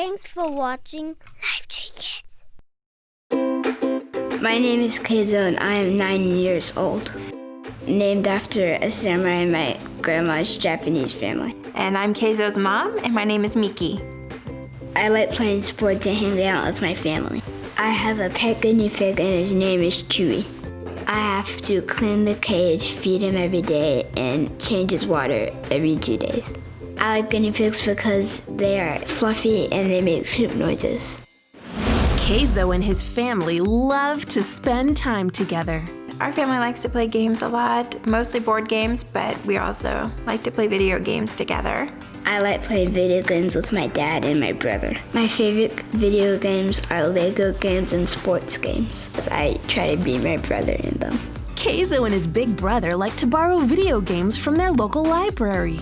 Thanks for watching Lifetree Kids. My name is Keizo and I am 9 years old. Named after a samurai in my grandma's Japanese family. And I'm Keizo's mom, and my name is Miki. I like playing sports and hanging out with my family. I have a pet guinea pig and his name is Chewy. I have to clean the cage, feed him every day, and change his water every 2 days. I like guinea pigs because they are fluffy and they make poop noises. Keizo and his family love to spend time together. Our family likes to play games a lot, mostly board games, but we also like to play video games together. I like playing video games with my dad and my brother. My favorite video games are Lego games and sports games, because I try to be my brother in them. Keizo and his big brother like to borrow video games from their local library.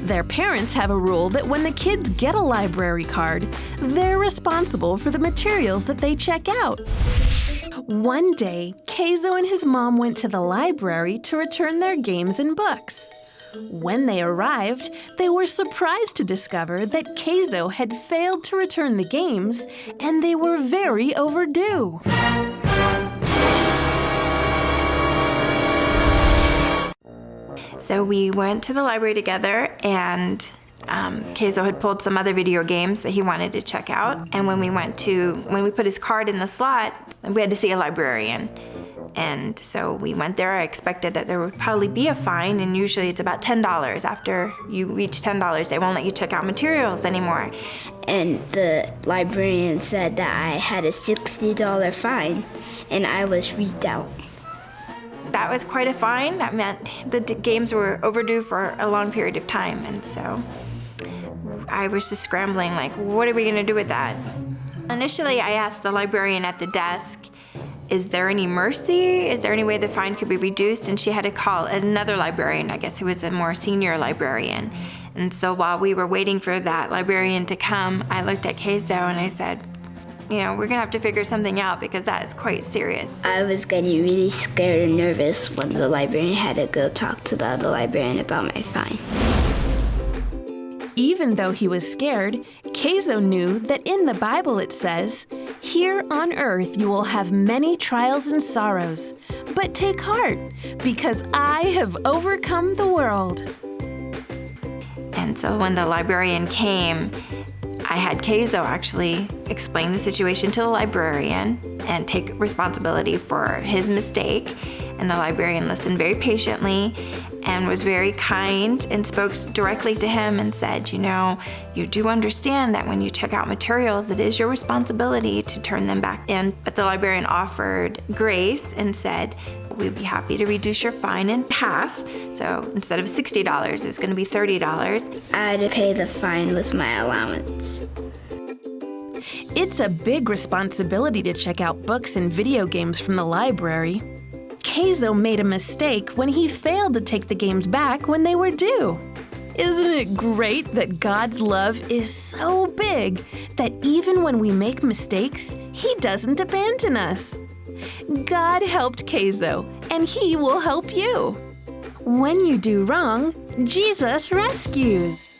Their parents have a rule that when the kids get a library card, they're responsible for the materials that they check out. One day, Keizo and his mom went to the library to return their games and books. When they arrived, they were surprised to discover that Keizo had failed to return the games, and they were very overdue. So we went to the library together, and Keizo had pulled some other video games that he wanted to check out. And when we put his card in the slot, we had to see a librarian. And so we went there. I expected that there would probably be a fine, and usually it's about $10. After you reach $10, they won't let you check out materials anymore. And the librarian said that I had a $60 fine, and I was freaked out. That was quite a fine. That meant the games were overdue for a long period of time, and so I was just scrambling, like, what are we gonna do with that? Initially, I asked the librarian at the desk, is there any mercy? Is there any way the fine could be reduced? And she had to call another librarian, I guess, who was a more senior librarian. And so while we were waiting for that librarian to come, I looked at Keizo and I said, we're gonna have to figure something out because that is quite serious. I was getting really scared and nervous when the librarian had to go talk to the other librarian about my fine. Even though he was scared, Keizo knew that in the Bible it says, "Here on earth you will have many trials and sorrows, but take heart, because I have overcome the world." And so when the librarian came, I had Keizo actually explain the situation to the librarian and take responsibility for his mistake. And the librarian listened very patiently and was very kind and spoke directly to him and said, you do understand that when you check out materials, it is your responsibility to turn them back in. But the librarian offered grace and said, we'd be happy to reduce your fine in half. So instead of $60, it's gonna be $30. I had to pay the fine with my allowance. It's a big responsibility to check out books and video games from the library. Keizo made a mistake when he failed to take the games back when they were due. Isn't it great that God's love is so big that even when we make mistakes, He doesn't abandon us? God helped Keizo, and He will help you. When you do wrong, Jesus rescues.